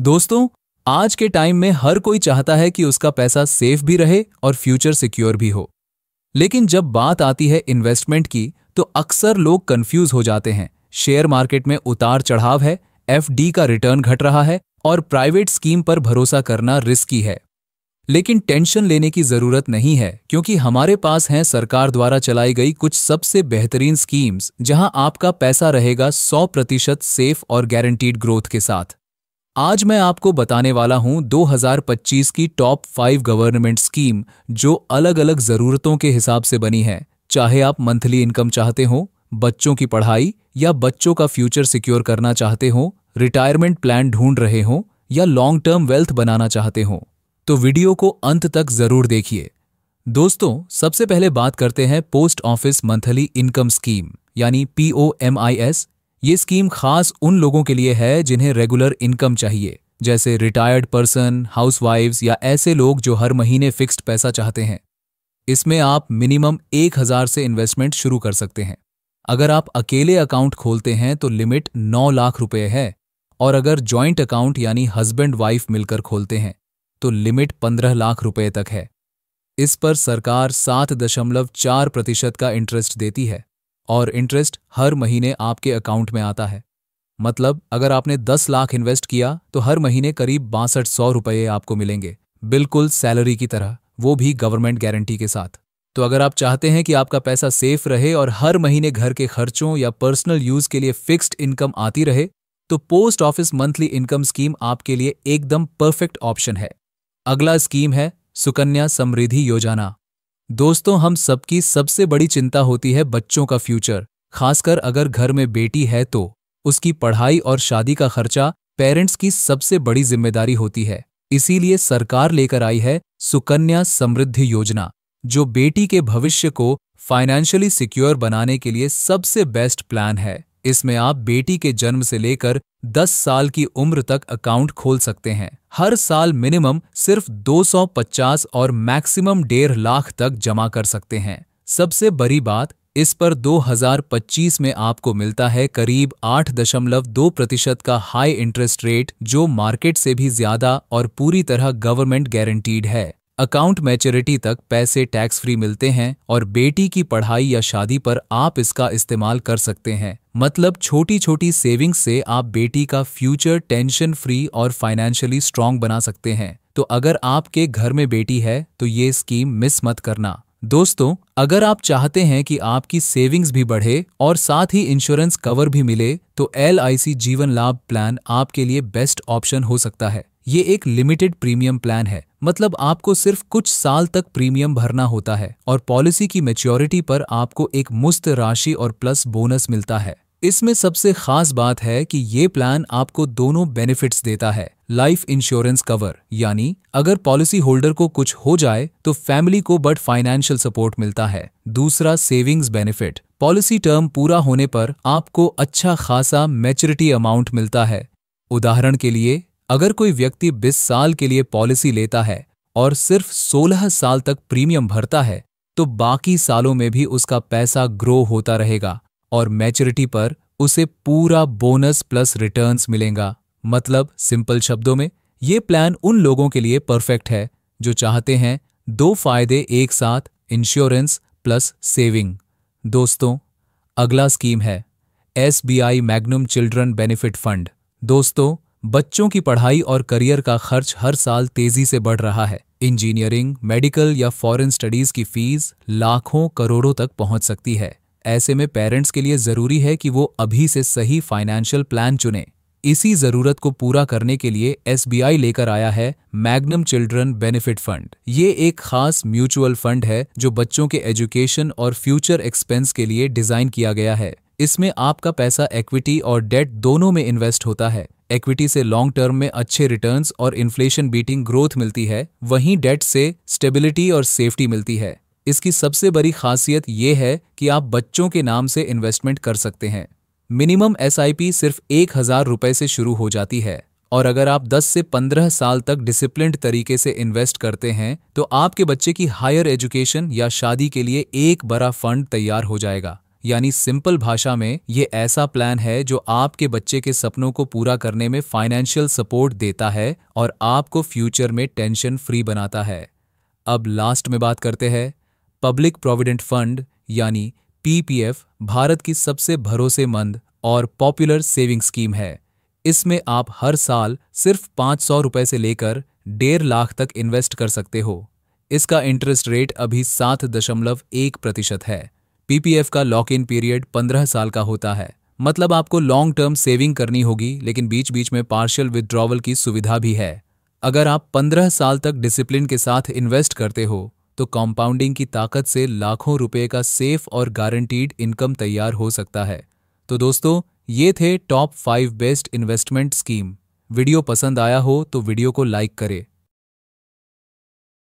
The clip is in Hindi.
दोस्तों, आज के टाइम में हर कोई चाहता है कि उसका पैसा सेफ भी रहे और फ्यूचर सिक्योर भी हो। लेकिन जब बात आती है इन्वेस्टमेंट की, तो अक्सर लोग कंफ्यूज हो जाते हैं। शेयर मार्केट में उतार चढ़ाव है, एफडी का रिटर्न घट रहा है और प्राइवेट स्कीम पर भरोसा करना रिस्की है। लेकिन टेंशन लेने की जरूरत नहीं है, क्योंकि हमारे पास हैं सरकार द्वारा चलाई गई कुछ सबसे बेहतरीन स्कीम्स, जहां आपका पैसा रहेगा 100% सेफ और गारंटीड ग्रोथ के साथ। आज मैं आपको बताने वाला हूं 2025 की टॉप 5 गवर्नमेंट स्कीम, जो अलग अलग जरूरतों के हिसाब से बनी है। चाहे आप मंथली इनकम चाहते हो, बच्चों की पढ़ाई या बच्चों का फ्यूचर सिक्योर करना चाहते हो, रिटायरमेंट प्लान ढूंढ रहे हो या लॉन्ग टर्म वेल्थ बनाना चाहते हो, तो वीडियो को अंत तक जरूर देखिए। दोस्तों, सबसे पहले बात करते हैं post office monthly income scheme यानी POMIS। ये स्कीम खास उन लोगों के लिए है जिन्हें रेगुलर इनकम चाहिए, जैसे रिटायर्ड पर्सन, हाउसवाइफ्स या ऐसे लोग जो हर महीने फिक्स्ड पैसा चाहते हैं। इसमें आप मिनिमम 1000 से इन्वेस्टमेंट शुरू कर सकते हैं। अगर आप अकेले अकाउंट खोलते हैं तो लिमिट 9 लाख रुपए है, और अगर जॉइंट अकाउंट यानी हस्बैंड वाइफ मिलकर खोलते हैं तो लिमिट 15 लाख रुपए तक है। इस पर सरकार 7.4% का इंटरेस्ट देती है और इंटरेस्ट हर महीने आपके अकाउंट में आता है। मतलब अगर आपने 10 लाख इन्वेस्ट किया तो हर महीने करीब 6200 रुपये आपको मिलेंगे, बिल्कुल सैलरी की तरह, वो भी गवर्नमेंट गारंटी के साथ। तो अगर आप चाहते हैं कि आपका पैसा सेफ रहे और हर महीने घर के खर्चों या पर्सनल यूज के लिए फिक्स्ड इनकम आती रहे, तो post office monthly income scheme आपके लिए एकदम परफेक्ट ऑप्शन है। अगला स्कीम है सुकन्या समृद्धि योजना। दोस्तों, हम सबकी सबसे बड़ी चिंता होती है बच्चों का फ्यूचर। खासकर अगर घर में बेटी है तो उसकी पढ़ाई और शादी का खर्चा पेरेंट्स की सबसे बड़ी जिम्मेदारी होती है। इसीलिए सरकार लेकर आई है सुकन्या समृद्धि योजना, जो बेटी के भविष्य को फाइनेंशियली सिक्योर बनाने के लिए सबसे बेस्ट प्लान है। इसमें आप बेटी के जन्म से लेकर 10 साल की उम्र तक अकाउंट खोल सकते हैं। हर साल मिनिमम सिर्फ 250 और मैक्सिमम 1.5 लाख तक जमा कर सकते हैं। सबसे बड़ी बात, इस पर 2025 में आपको मिलता है करीब 8.2% का हाई इंटरेस्ट रेट, जो मार्केट से भी ज्यादा और पूरी तरह गवर्नमेंट गारंटीड है। अकाउंट मैच्योरिटी तक पैसे टैक्स फ्री मिलते हैं और बेटी की पढ़ाई या शादी पर आप इसका इस्तेमाल कर सकते हैं। मतलब छोटी छोटी सेविंग्स से आप बेटी का फ्यूचर टेंशन फ्री और फाइनेंशियली स्ट्रांग बना सकते हैं। तो अगर आपके घर में बेटी है तो ये स्कीम मिस मत करना। दोस्तों, अगर आप चाहते हैं कि आपकी सेविंग्स भी बढ़े और साथ ही इंश्योरेंस कवर भी मिले, तो LIC जीवन लाभ प्लान आपके लिए बेस्ट ऑप्शन हो सकता है। ये एक लिमिटेड प्रीमियम प्लान है, मतलब आपको सिर्फ कुछ साल तक प्रीमियम भरना होता है और पॉलिसी की मैच्योरिटी पर आपको एक मुफ्त राशि और प्लस बोनस मिलता है। इसमें सबसे खास बात है कि ये प्लान आपको दोनों बेनिफिट्स देता है। लाइफ इंश्योरेंस कवर, यानी अगर पॉलिसी होल्डर को कुछ हो जाए तो फैमिली को बट फाइनेंशियल सपोर्ट मिलता है। दूसरा, सेविंग्स बेनिफिट, पॉलिसी टर्म पूरा होने पर आपको अच्छा खासा मैच्योरिटी अमाउंट मिलता है। उदाहरण के लिए, अगर कोई व्यक्ति 20 साल के लिए पॉलिसी लेता है और सिर्फ 16 साल तक प्रीमियम भरता है, तो बाकी सालों में भी उसका पैसा ग्रो होता रहेगा और मैच्योरिटी पर उसे पूरा बोनस प्लस रिटर्न्स मिलेगा। मतलब सिंपल शब्दों में, ये प्लान उन लोगों के लिए परफेक्ट है जो चाहते हैं 2 फायदे एक साथ, इंश्योरेंस प्लस सेविंग। दोस्तों, अगला स्कीम है SBI magnum children benefit fund. दोस्तों, बच्चों की पढ़ाई और करियर का खर्च हर साल तेजी से बढ़ रहा है। इंजीनियरिंग, मेडिकल या फॉरेन स्टडीज की फीस लाखों करोड़ों तक पहुंच सकती है। ऐसे में पेरेंट्स के लिए जरूरी है कि वो अभी से सही फाइनेंशियल प्लान चुनें। इसी जरूरत को पूरा करने के लिए SBI लेकर आया है मैग्नम चिल्ड्रन बेनिफिट फंड। ये एक खास म्यूचुअल फंड है जो बच्चों के एजुकेशन और फ्यूचर एक्सपेंस के लिए डिजाइन किया गया है। इसमें आपका पैसा इक्विटी और डेट दोनों में इन्वेस्ट होता है। इक्विटी से लॉन्ग टर्म में अच्छे रिटर्न्स और इन्फ्लेशन बीटिंग ग्रोथ मिलती है, वहीं डेट से स्टेबिलिटी और सेफ्टी मिलती है। इसकी सबसे बड़ी खासियत ये है कि आप बच्चों के नाम से इन्वेस्टमेंट कर सकते हैं। मिनिमम SIP सिर्फ 1000 रुपए से शुरू हो जाती है, और अगर आप 10 से 15 साल तक डिसिप्लिन्ड तरीके से इन्वेस्ट करते हैं तो आपके बच्चे की हायर एजुकेशन या शादी के लिए एक बड़ा फंड तैयार हो जाएगा। यानी सिंपल भाषा में ये ऐसा प्लान है जो आपके बच्चे के सपनों को पूरा करने में फाइनेंशियल सपोर्ट देता है और आपको फ्यूचर में टेंशन फ्री बनाता है। अब लास्ट में बात करते हैं पब्लिक प्रोविडेंट फंड यानी पीपीएफ भारत की सबसे भरोसेमंद और पॉपुलर सेविंग स्कीम है। इसमें आप हर साल सिर्फ 500 रुपए से लेकर 1.5 लाख तक इन्वेस्ट कर सकते हो। इसका इंटरेस्ट रेट अभी 7.1% है। पीपीएफ का लॉक इन पीरियड 15 साल का होता है, मतलब आपको लॉन्ग टर्म सेविंग करनी होगी, लेकिन बीच बीच में पार्शियल विथड्रॉवल की सुविधा भी है। अगर आप 15 साल तक डिसिप्लिन के साथ इन्वेस्ट करते हो तो कंपाउंडिंग की ताकत से लाखों रुपए का सेफ और गारंटीड इनकम तैयार हो सकता है। तो दोस्तों, ये थे top 5 best investment scheme. Video पसंद आया हो तो वीडियो को लाइक करें